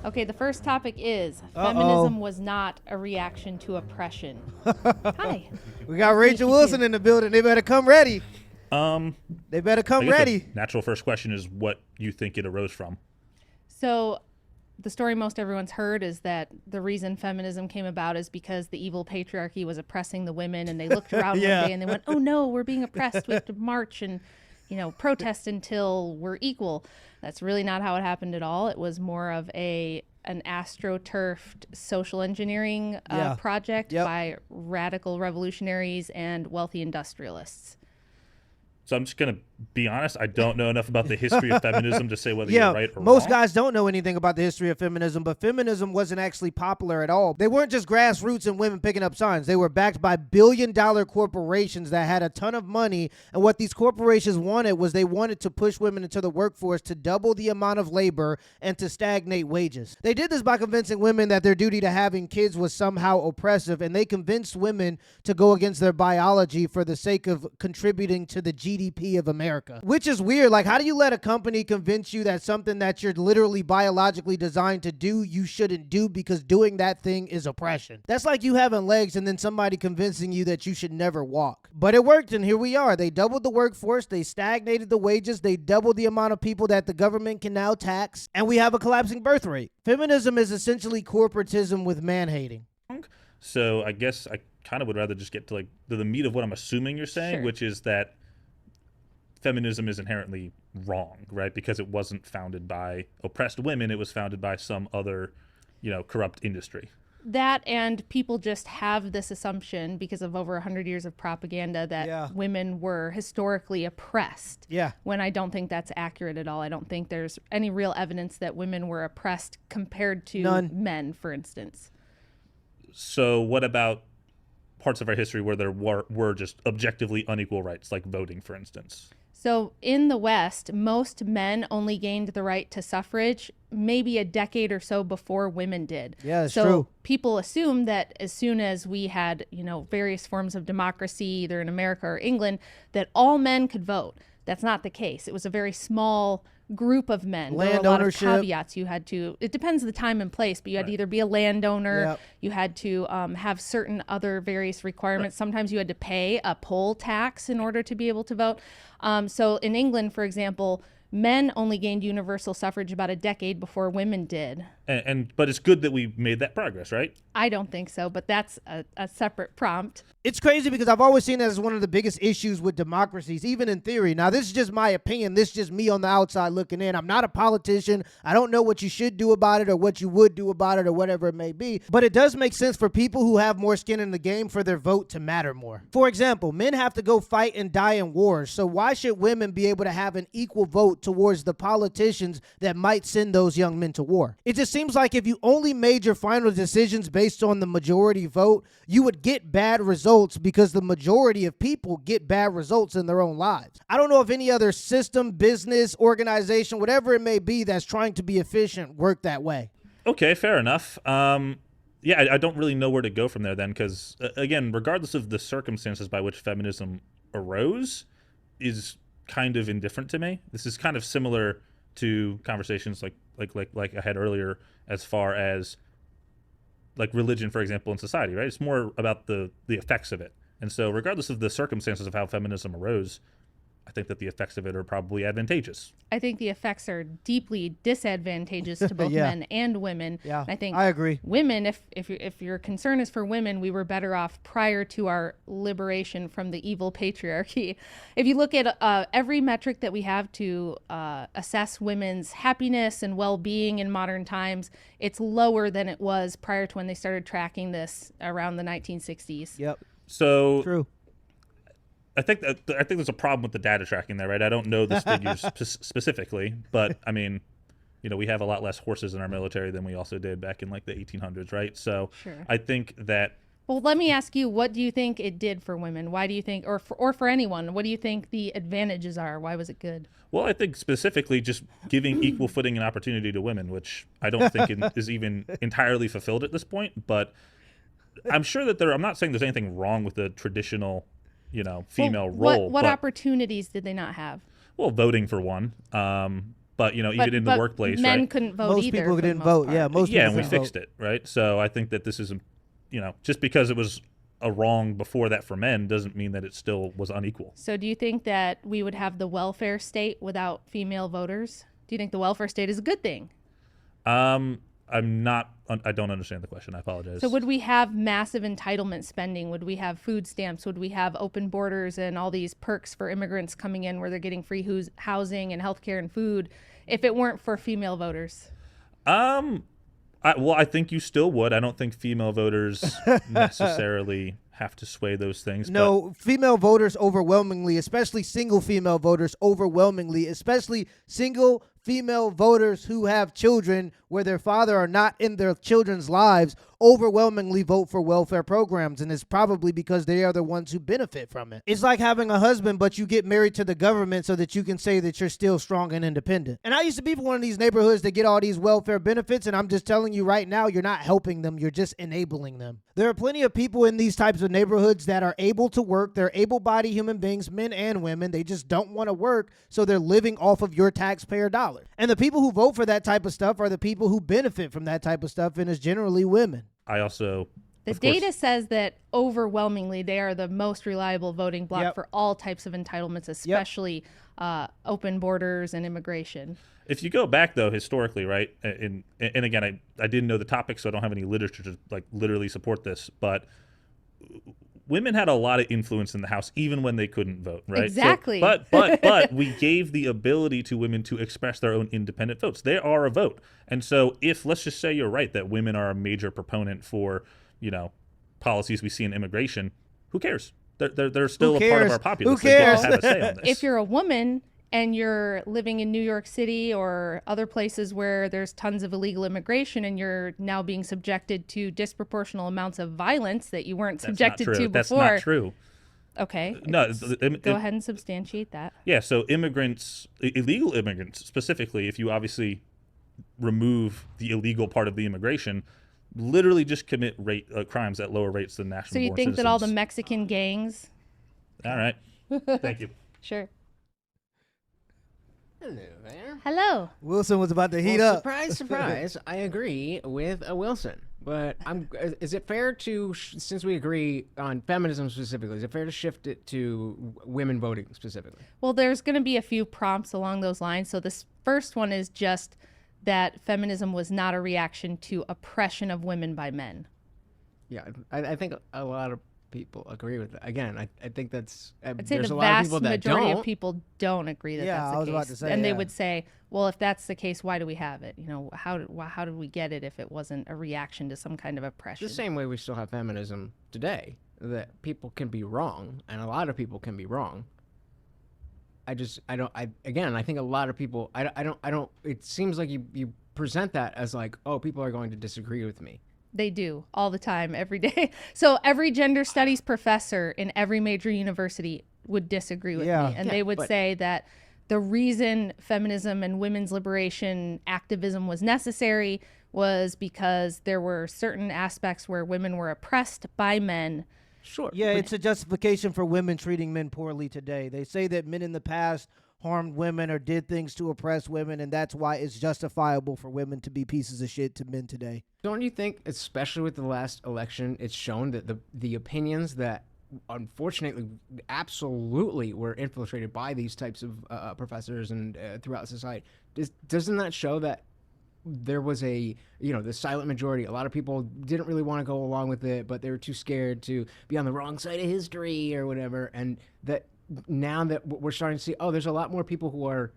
Okay, the first topic is Uh-oh. feminism was not a reaction to oppression. Hi. We got Rachel Wilson in the building. They better come ready. They better I come guess ready. the natural first question is what you think it arose from. So the story most everyone's heard is that the reason feminism came about is because the evil patriarchy was oppressing the women, and they looked around Yeah. one day and they went, oh no, we're being oppressed. We have to march and, protest until we're equal. That's really not how it happened at all. It was more of an astroturfed social engineering project by radical revolutionaries and wealthy industrialists. So I'm just going to be honest. I don't know enough about the history of feminism to say whether Yeah, you're right or most wrong. guys don't know anything about the history of feminism, but feminism wasn't actually popular at all. They weren't just grassroots and women picking up signs. They were backed by billion-dollar corporations that had a ton of money, and what these corporations wanted was they wanted to push women into the workforce to double the amount of labor and to stagnate wages. They did this by convincing women that their duty to having kids was somehow oppressive, and they convinced women to go against their biology for the sake of contributing to the GDP of America. Which is weird. Like, how do you let a company convince you that something that you're literally biologically designed to do, you shouldn't do because doing that thing is oppression? That's like you having legs and then somebody convincing you that you should never walk. But it worked, and here we are. They doubled the workforce, they stagnated the wages, they doubled the amount of people that the government can now tax, and we have a collapsing birth rate. Feminism is essentially corporatism with man-hating. So I guess I kind of would rather just get to the meat of what I'm assuming you're saying, Sure. which is that feminism is inherently wrong, right? Because it wasn't founded by oppressed women. It was founded by some other, corrupt industry. That, and people just have this assumption because of over 100 years of propaganda that women were historically oppressed. Yeah. When I don't think that's accurate at all. I don't think there's any real evidence that women were oppressed compared to men, for instance. So what about parts of our history where there were just objectively unequal rights, like voting, for instance? So in the West, most men only gained the right to suffrage maybe a decade or so before women did. Yeah, that's so true. People assume that as soon as we had, various forms of democracy, either in America or England, that all men could vote. That's not the case. It was a very small group of men. There were a lot of caveats. You had to, it depends on the time and place, but you had to either be a landowner, you had to have certain other various requirements. Sometimes you had to pay a poll tax in order to be able to vote. So in England, for example, men only gained universal suffrage about a decade before women did. But it's good that we made that progress, right? I don't think so, but that's a separate prompt. It's crazy because I've always seen that as one of the biggest issues with democracies, even in theory. Now, this is just my opinion. This is just me on the outside looking in. I'm not a politician. I don't know what you should do about it or what you would do about it or whatever it may be. But it does make sense for people who have more skin in the game for their vote to matter more. For example, men have to go fight and die in wars. So why should women be able to have an equal vote towards the politicians that might send those young men to war? It just seems like if you only made your final decisions based on the majority vote, you would get bad results because the majority of people get bad results in their own lives. I don't know if any other system, business, organization, whatever it may be that's trying to be efficient work that way. Okay, fair enough. I don't really know where to go from there then because, again, regardless of the circumstances by which feminism arose is kind of indifferent to me. This is kind of similar to conversations like I had earlier as far as like religion, for example, in society, right? It's more about the effects of it. And so regardless of the circumstances of how feminism arose, I think that the effects of it are probably advantageous. I think the effects are deeply disadvantageous to both men and women. Yeah, I think I agree. Women, if your concern is for women, we were better off prior to our liberation from the evil patriarchy. If you look at every metric that we have to assess women's happiness and well-being in modern times, it's lower than it was prior to when they started tracking this around the 1960s. Yep. So True. I think there's a problem with the data tracking there, right? I don't know the figures specifically, but I mean, we have a lot less horses in our military than we also did back in like the 1800s, right? So Sure. I think that. Well, let me ask you, what do you think it did for women? Why do you think, or for anyone, what do you think the advantages are? Why was it good? Well, I think specifically just giving equal footing and opportunity to women, which I don't think is even entirely fulfilled at this point, but I'm sure that I'm not saying there's anything wrong with the traditional female role. What opportunities did they not have? Well, voting for one. But even in the workplace, men right? couldn't vote Most either. people for the didn't most vote. part. Yeah, most Yeah, people and we didn't fixed vote. it, right? So I think that this is, just because it was a wrong before that for men doesn't mean that it still was unequal. So do you think that we would have the welfare state without female voters? Do you think the welfare state is a good thing? I'm not. I don't understand the question. I apologize. So would we have massive entitlement spending? Would we have food stamps? Would we have open borders and all these perks for immigrants coming in where they're getting free housing and healthcare and food if it weren't for female voters? I think you still would. I don't think female voters necessarily have to sway those things. No, female voters overwhelmingly, especially single female voters overwhelmingly, especially single female voters who have children where their father are not in their children's lives, overwhelmingly vote for welfare programs, and it's probably because they are the ones who benefit from it. It's like having a husband, but you get married to the government so that you can say that you're still strong and independent. And I used to be from one of these neighborhoods that get all these welfare benefits, and I'm just telling you right now, you're not helping them, you're just enabling them. There are plenty of people in these types of neighborhoods that are able to work. They're able-bodied human beings, men and women. They just don't want to work, so they're living off of your taxpayer dollar. And the people who vote for that type of stuff are the people who benefit from that type of stuff, and it's generally women. I also... The data says that overwhelmingly they are the most reliable voting bloc for all types of entitlements, especially open borders and immigration. If you go back, though, historically, right, and again, I didn't know the topic, so I don't have any literature to literally support this, but women had a lot of influence in the House, even when they couldn't vote, right? Exactly. So, but we gave the ability to women to express their own independent votes. They are a vote. And so if, let's just say you're right, that women are a major proponent for, policies we see in immigration, who cares? They're still a part of our populace. Who cares? They get to have a say on this. If you're a woman and you're living in New York City or other places where there's tons of illegal immigration and you're now being subjected to disproportional amounts of violence that you weren't subjected to before. That's not true. Okay. No, go ahead and substantiate that. Yeah, so illegal immigrants specifically, if you obviously remove the illegal part of the immigration, literally just commit crimes at lower rates than national. So you think that all the Mexican gangs? All right. Thank you. Sure. Hello there. Hello. Wilson was about to heat up. Surprise, surprise. I agree with Wilson. But is it fair to, since we agree on feminism specifically, is it fair to shift it to women voting specifically? Well, there's going to be a few prompts along those lines. So this first one is just that feminism was not a reaction to oppression of women by men. Yeah, I think a lot of people agree with that. Again, I think that's I'd say there's the a lot of vast people that majority don't. of people don't agree that Yeah, that's the I was case. about to say, and they yeah. would say, well, if that's the case, why do we have it? How did we get it if it wasn't a reaction to some kind of oppression? The same way we still have feminism today, that people can be wrong, and a lot of people can be wrong. I think a lot of people, it seems like you present that as like, oh, people are going to disagree with me. They do all the time, every day. So every gender studies professor in every major university would disagree with me. And they would say that the reason feminism and women's liberation activism was necessary was because there were certain aspects where women were oppressed by men. Sure. Yeah, it's a justification for women treating men poorly today. They say that men in the past harmed women or did things to oppress women, and that's why it's justifiable for women to be pieces of shit to men today. Don't you think, especially with the last election, it's shown that the opinions that unfortunately absolutely were infiltrated by these types of professors and throughout society, doesn't that show that there was the silent majority? A lot of people didn't really want to go along with it, but they were too scared to be on the wrong side of history or whatever. And that now that we're starting to see, there's a lot more people who are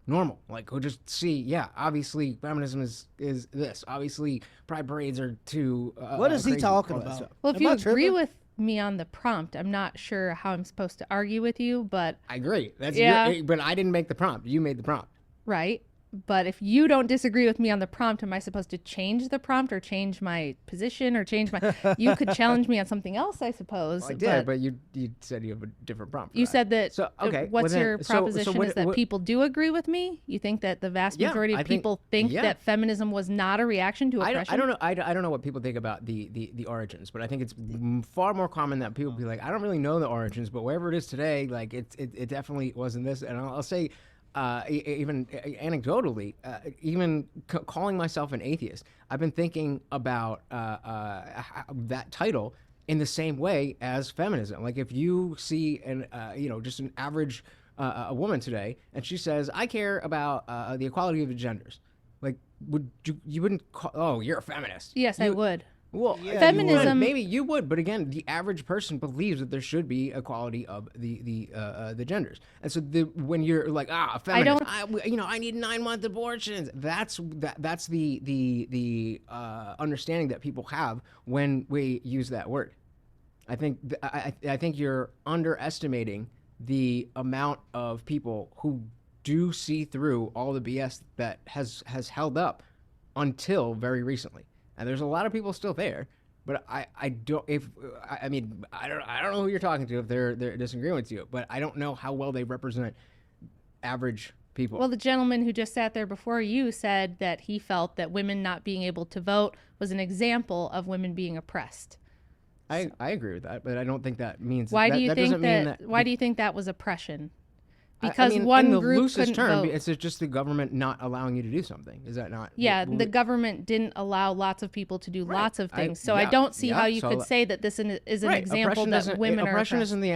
normal, like who just see, obviously feminism is this. Obviously pride parades are too what is he crazy, talking all that about? stuff. Well, if Am you I agree tripping? with me on the prompt, I'm not sure how I'm supposed to argue with you, but I agree. That's Yeah. but I didn't make the prompt. You made the prompt. right. But if you don't disagree with me on the prompt, am I supposed to change the prompt or change my position or change my? You could challenge me on something else, I suppose. Well, I did, but you said you have a different prompt. For you that. said that. So okay, What's well, your then- proposition? what- is that what- people do agree with me? You think that the vast Yeah, majority of I think- people think yeah. that feminism was not a reaction to oppression? I don't know. I don't know what people think about the origins, but I think it's far more common that people be like, I don't really know the origins, but wherever it is today, like it definitely wasn't this. And I'll say, even anecdotally, even calling myself an atheist, I've been thinking about that title in the same way as feminism. Like if you see just an average a woman today, and she says, "I care about the equality of the genders," like you wouldn't call, "Oh, you're a feminist." Yes, I would. Well, Yeah, Feminism- maybe you would, but again, the average person believes that there should be equality of the genders, and so when you're like, a feminist, I need 9-month abortions. That's the understanding that people have when we use that word. I think I think you're underestimating the amount of people who do see through all the BS that has held up until very recently. And there's a lot of people still there, but I don't know who you're talking to if they're disagreeing with you, but I don't know how well they represent average people. Well, the gentleman who just sat there before you said that he felt that women not being able to vote was an example of women being oppressed. I agree with that, but I don't think that means Why do you think doesn't mean that? Why do you think that was oppression? I Because mean, one in the group loosest couldn't term, vote. it's just the government not allowing you to do something. Is that not? Yeah, the government didn't allow lots of people to do lots of things. So I yeah, don't see how you so could say that this is an right. example that women are oppression oppressed. isn't the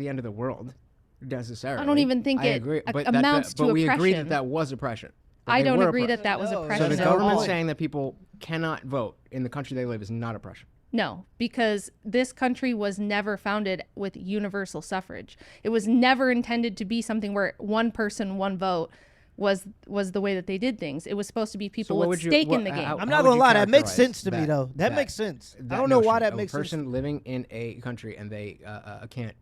end of the world necessarily. I don't even think I it agree, but amounts to but we agree oppression. that was oppression. That I they don't were agree oppressed. that was No, oppression So the at all. government saying that people cannot vote in the country they live is not oppression. No, because this country was never founded with universal suffrage. It was never intended to be something where one person, one vote was the way that they did things. It was supposed to be people with stake in the game. I'm How not would gonna you lie, that makes characterize sense to me though. That makes sense. I don't know why that makes sense. A person living in a country and they can't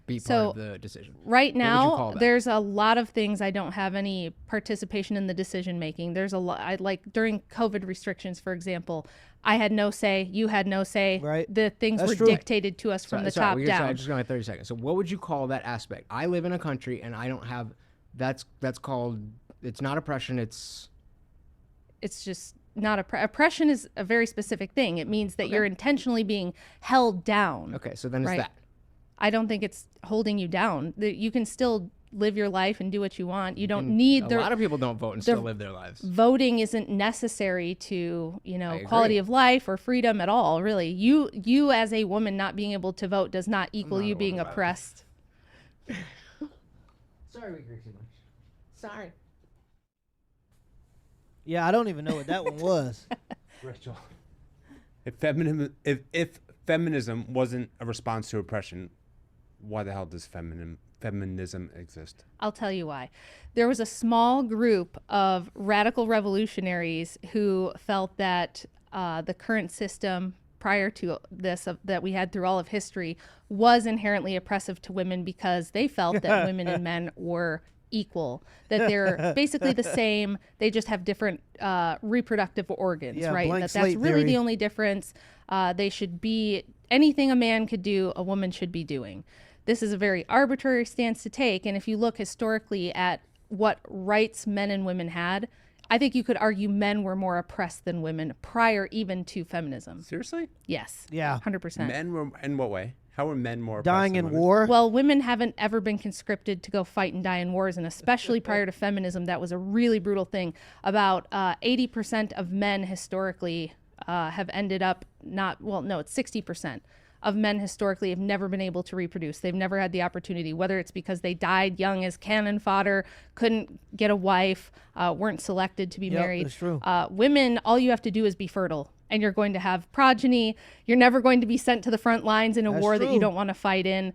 be So, part of the decision. Right What would you now, call that? there's a lot of things I don't have any participation in the decision making. There's a lot, like during COVID restrictions, for example, I had no say, you had no say. Right. The things That's were true. dictated to us from the top down. Just going 30 seconds. So what would you call that aspect? I live in a country and I don't have. That's called. It's not oppression. It's It's not oppression is a very specific thing. It means that you're intentionally being held down. okay. So then it's Right. that. I don't think it's holding you down. You can still live your life and do what you want. You don't need A lot of people don't vote and still live their lives. voting isn't necessary to, agree. quality of life or freedom at all, really. You as a woman not being able to vote does not equal you being oppressed. Sorry, we agree too much. Sorry. Yeah, I don't even know what that one was. Rachel, if feminism wasn't a response to oppression, why the hell does feminism exist? I'll tell you why. There was a small group of radical revolutionaries who felt that the current system prior to this that we had through all of history was inherently oppressive to women because they felt that women and men were equal, that they're basically the same, they just have different reproductive organs, Yeah, right? blank That's slate really theory. the only difference. They should be anything a man could do, a woman should be doing. This is a very arbitrary stance to take, and if you look historically at what rights men and women had, I think you could argue men were more oppressed than women prior even to feminism. Seriously? Yes. Yeah. 100%. Men were in what way? How were men more Dying oppressed in than women? war. Well, women haven't ever been conscripted to go fight and die in wars, and especially prior to feminism, that was a really brutal thing. About 80% of men historically have ended up it's 60% of men historically have never been able to reproduce. They've never had the opportunity, whether it's because they died young as cannon fodder, couldn't get a wife, weren't selected to be married. That's true. Women, all you have to do is be fertile, and you're going to have progeny. You're never going to be sent to the front lines in a That's war that you true. don't want to fight in.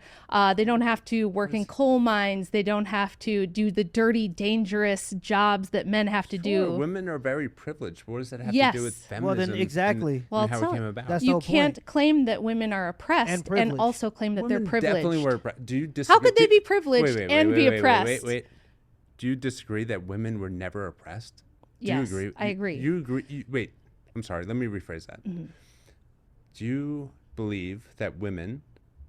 They don't have to work in coal mines. They don't have to do the dirty, dangerous jobs that men have to Sure, do. women are very privileged. What does that have to Yes. do with Well, feminism? then exactly. And, Well, and how so it came about? That's the you whole can't point. claim that women are oppressed And and, privileged. also claim that Women they're privileged. definitely were. Do you disagree? How could they do- be privileged and be oppressed? Wait. Do you disagree that women were never oppressed? Do Yes, you agree? I agree. You agree? Wait, I'm sorry. Let me rephrase that. Mm-hmm. Do you believe that women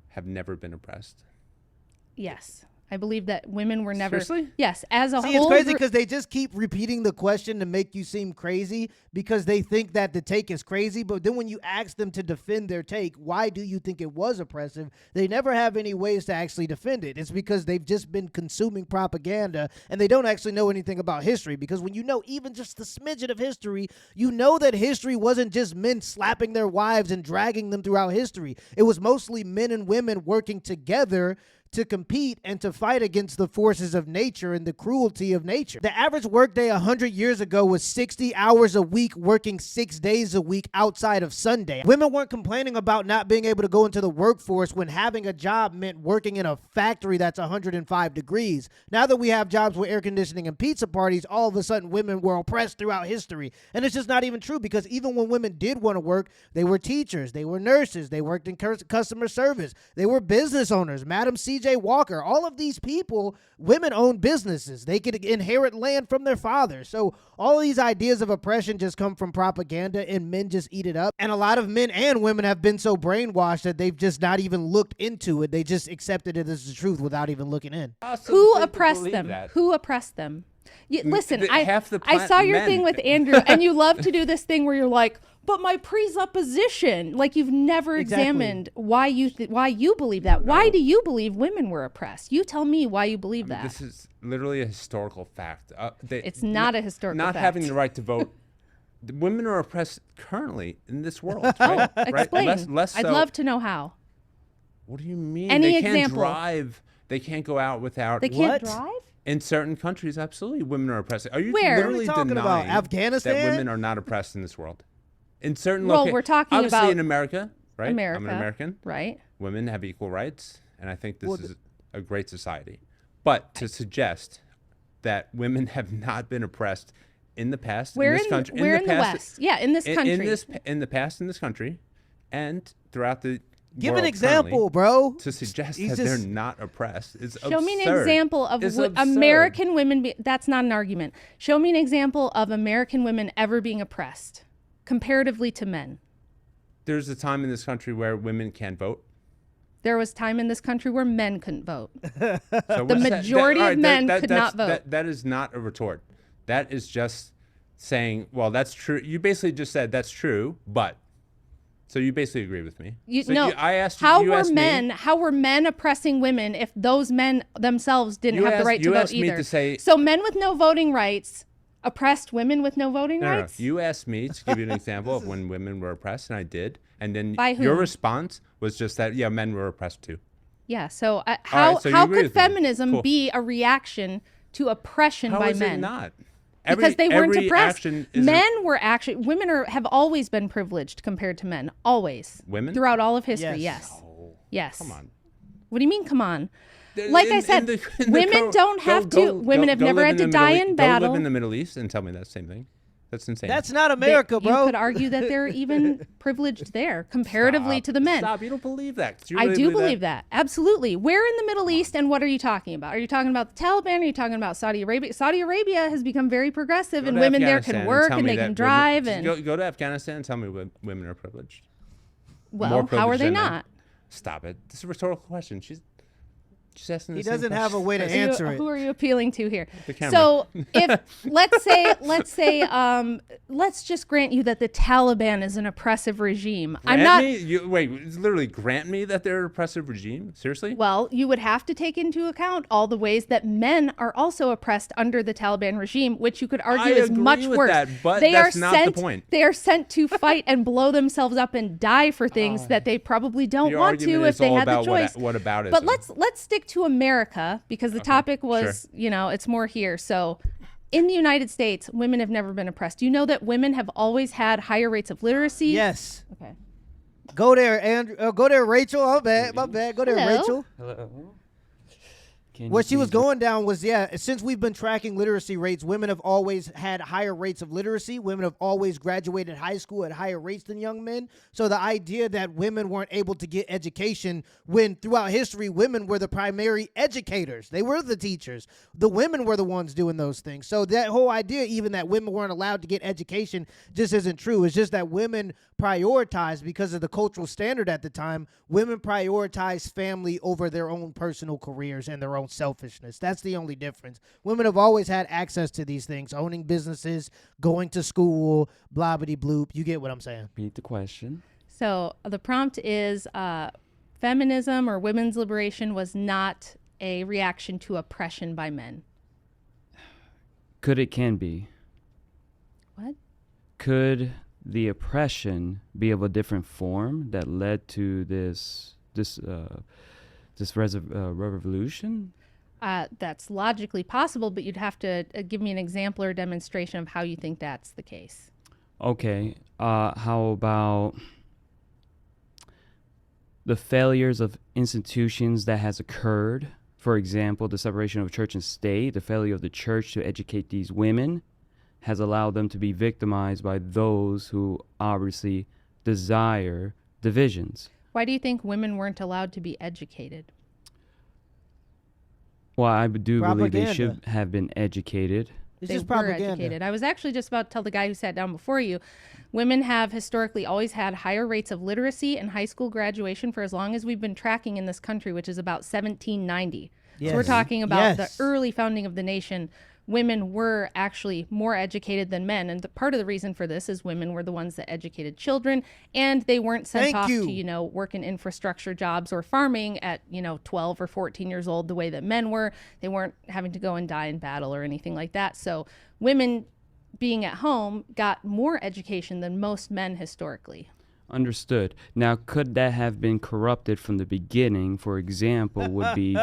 have never been oppressed? Yes. I believe that women were never. Seriously? Yes, as a See, whole. it's crazy group- because they just keep repeating the question to make you seem crazy because they think that the take is crazy. But then when you ask them to defend their take, why do you think it was oppressive? They never have any ways to actually defend it. It's because they've just been consuming propaganda and they don't actually know anything about history. Because when you know even just the smidgen of history, you know that history wasn't just men slapping their wives and dragging them throughout history. It was mostly men and women working together to compete and to fight against the forces of nature and the cruelty of nature. The average workday 100 years ago was 60 hours a week, working 6 days a week outside of Sunday. Women weren't complaining about not being able to go into the workforce when having a job meant working in a factory that's 105 degrees. Now that we have jobs with air conditioning and pizza parties, all of a sudden women were oppressed throughout history. And it's just not even true, because even when women did want to work, they were teachers, they were nurses, they worked in customer service, they were business owners. Madam C.J. Walker, all of these people, women own businesses. They could inherit land from their fathers. So all of these ideas of oppression just come from propaganda, and men just eat it up. And a lot of men and women have been so brainwashed that they've just not even looked into it. They just accepted it as the truth without even looking in. Who oppressed them? Who oppressed them? Listen, I saw your thing with Andrew, and you love to do this thing where you're like, but my presupposition, like you've never examined why you believe that. No. Why do you believe women were oppressed? You tell me why you believe that. This is literally a historical fact. It's not a historical fact. Not having the right to vote. The women are oppressed currently in this world. Right? Explain. Right? Less so. I'd love to know how. What do you mean? Any they can't example? Drive. They can't go out without. They can't drive? In certain countries, absolutely, women are oppressed. Are you Where? literally What are we talking denying about? Afghanistan? that women are not oppressed in this world? In certain Well, we're talking obviously about in America, right? America, I'm an American. Right. Women have equal rights, and I think this is a great society. But to suggest that women have not been oppressed in the past in this country, we're in the West. Yeah, in this country. In the past in this country, and throughout the Give world an example, bro. To suggest that they're not oppressed is absurd. Show me an example of American women. That's not an argument. Show me an example of American women ever being oppressed comparatively to men. There's a time in this country where women can't vote. There was time in this country where men couldn't vote. So the majority of men could not vote. That is not a retort. That is just saying, well, that's true. You basically just said that's true, but. So you basically agree with me. I asked you. How were men oppressing women if those men themselves didn't have the right to vote either? So men with no voting rights oppressed women with no voting rights? No. You asked me to give you an example of when women were oppressed, and I did. And then By whom? Your response was just that, yeah, men were oppressed too. Yeah. So how could feminism be a reaction to oppression by men? How is it not? Because they weren't oppressed. Women have always been privileged compared to men. Always. Women? Throughout all of history, yes. Oh, yes. Come on. What do you mean, come on? Like I said, women don't have to. Women have never had to die in battle. Go live in the Middle East and tell me that same thing. That's insane. That's not America, bro. You could argue that they're even privileged there comparatively to the men. Stop. You don't believe that. I do believe that. Absolutely. Where in the Middle East, and what are you talking about? Are you talking about the Taliban? Are you talking about Saudi Arabia? Saudi Arabia has become very progressive, and women there can work and they can drive. Go to Afghanistan and tell me women are privileged. Well, how are they not? Stop it. This is a rhetorical question. She's asking. He doesn't have a way to answer it. Who are you appealing to here? The camera. So if let's just grant you that the Taliban is an oppressive regime. Literally grant me that they're an oppressive regime? Seriously? Well, you would have to take into account all the ways that men are also oppressed under the Taliban regime, which you could argue is much worse. That, but that's not the point. They are sent to fight and blow themselves up and die for things that they probably don't want to if they had the choice. What about it? But let's stick to America, because the topic was, it's more here. So in the United States, women have never been oppressed. Do you know that women have always had higher rates of literacy? Yes. Okay. Go there, Andrew. Go there, Rachel. My bad. Go there, Hello. Rachel. Hello. What she was going down was, since we've been tracking literacy rates, women have always had higher rates of literacy. Women have always graduated high school at higher rates than young men. So the idea that women weren't able to get education when throughout history, women were the primary educators. They were the teachers. The women were the ones doing those things. So that whole idea, even that women weren't allowed to get education, just isn't true. It's just that women prioritized, because of the cultural standard at the time, women prioritized family over their own personal careers and their own own selfishness. That's the only difference. Women have always had access to these things, owning businesses, going to school, blah, bitty bloop. You get what I'm saying. Repeat the question. So the prompt is feminism or women's liberation was not a reaction to oppression by men. Could it can be? What? Could the oppression be of a different form that led to this revolution? That's logically possible, but you'd have to give me an example or demonstration of how you think that's the case. Okay. How about the failures of institutions that has occurred? For example, the separation of church and state, the failure of the church to educate these women has allowed them to be victimized by those who obviously desire divisions. Why do you think women weren't allowed to be educated? Well, I do believe they Propaganda. should have been educated. It's They just were propaganda. educated. I was actually just about to tell the guy who sat down before you, women have historically always had higher rates of literacy and high school graduation for as long as we've been tracking in this country, which is about 1790. Yes. So we're talking about Yes. the early founding of the nation. Women were actually more educated than men. And part of the reason for this is women were the ones that educated children, and they weren't sent Thank off you. to, work in infrastructure jobs or farming at, 12 or 14 years old the way that men were. They weren't having to go and die in battle or anything like that. So women being at home got more education than most men historically. Understood. Now, could that have been corrupted from the beginning? For example, would be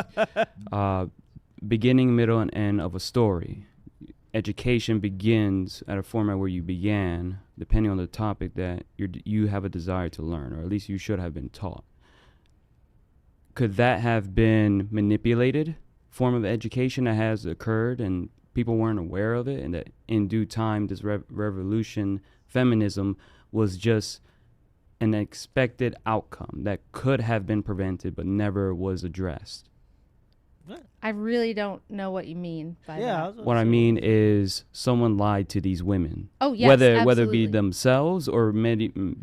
beginning, middle, and end of a story. Education begins at a format where you began, depending on the topic that you have a desire to learn, or at least you should have been taught. Could that have been manipulated form of education that has occurred and people weren't aware of it, and that in due time this revolution, feminism, was just an expected outcome that could have been prevented but never was addressed? I really don't know what you mean by that. What I mean is someone lied to these women. Oh, yes, whether it absolutely. be themselves or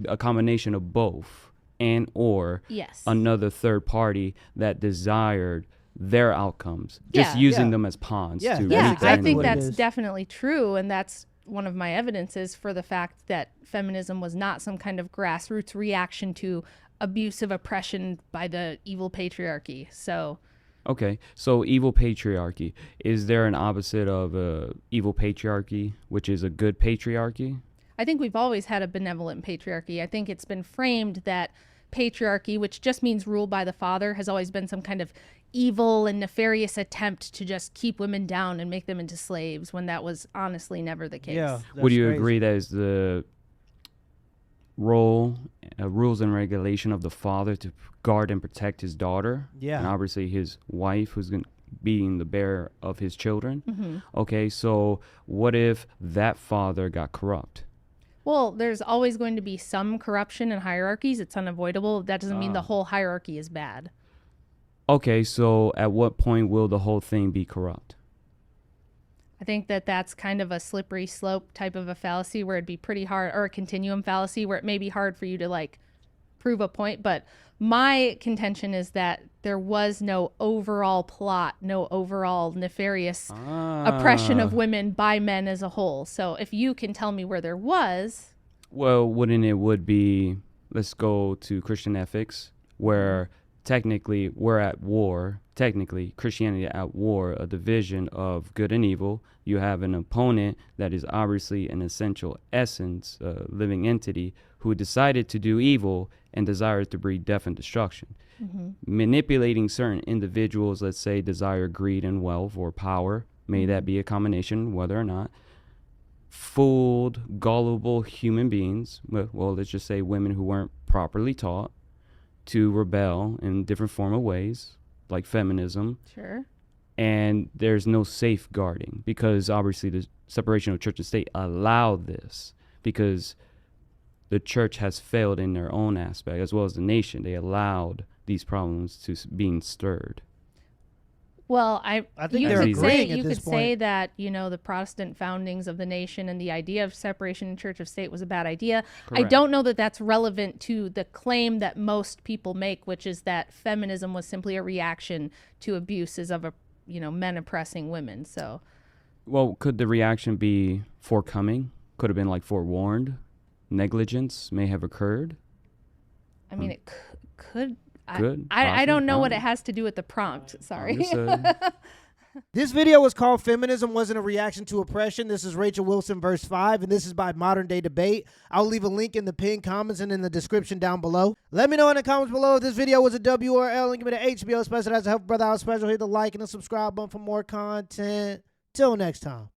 a combination of both, and or Yes. another third party that desired their outcomes, just Yeah. using Yeah. them as pawns Yeah, to that's Yeah, reach I exactly think what it that's is. definitely true, and that's one of my evidences for the fact that feminism was not some kind of grassroots reaction to abusive oppression by the evil patriarchy. So, Okay, so evil patriarchy. Is there an opposite of evil patriarchy, which is a good patriarchy? I think we've always had a benevolent patriarchy. I think it's been framed that patriarchy, which just means rule by the father, has always been some kind of evil and nefarious attempt to just keep women down and make them into slaves, when that was honestly never the case. Yeah. Would you that's agree that is the role, rules and regulation of the father to guard and protect his daughter? Yeah. And obviously his wife, who's being the bearer of his children. Mm-hmm. Okay, so what if that father got corrupt? Well, there's always going to be some corruption in hierarchies. It's unavoidable. That doesn't mean the whole hierarchy is bad. Okay, so at what point will the whole thing be corrupt? I think that that's kind of a slippery slope type of a fallacy where it'd be pretty hard, or a continuum fallacy where it may be hard for you to prove a point. But my contention is that there was no overall plot, no overall nefarious oppression of women by men as a whole. So if you can tell me where there was. Well, wouldn't it would be, let's go to Christian ethics, where technically we're at war, technically Christianity at war, a division of good and evil. You have an opponent that is obviously an essential essence, a living entity, who decided to do evil and desires to breed death and destruction. Mm-hmm. Manipulating certain individuals, let's say, desire greed and wealth or power, may that be a combination, whether or not, fooled, gullible human beings, well, let's just say women who weren't properly taught, to rebel in different form of ways, like feminism. Sure. And there's no safeguarding, because obviously the separation of church and state allowed this, because the church has failed in their own aspect, as well as the nation. They allowed these problems to being stirred. Well, I think you they're could say agreeing at you this could say point. that the Protestant foundings of the nation and the idea of separation in church of state was a bad idea. I Correct. don't know that that's relevant to the claim that most people make, which is that feminism was simply a reaction to abuses of men oppressing women. So, well, could the reaction be forthcoming? Could have been like forewarned. Negligence may have occurred. I mean, it could. Good. I don't know what it has to do with the prompt. Sorry. This video was called Feminism Wasn't a Reaction to Oppression. This is Rachel Wilson, verse 5, and this is by Modern Day Debate. I'll leave a link in the pinned comments and in the description down below. Let me know in the comments below if this video was a W or L, and give me the HBO special. That's a Help Brother Out special. Hit the like and the subscribe button for more content. Till next time.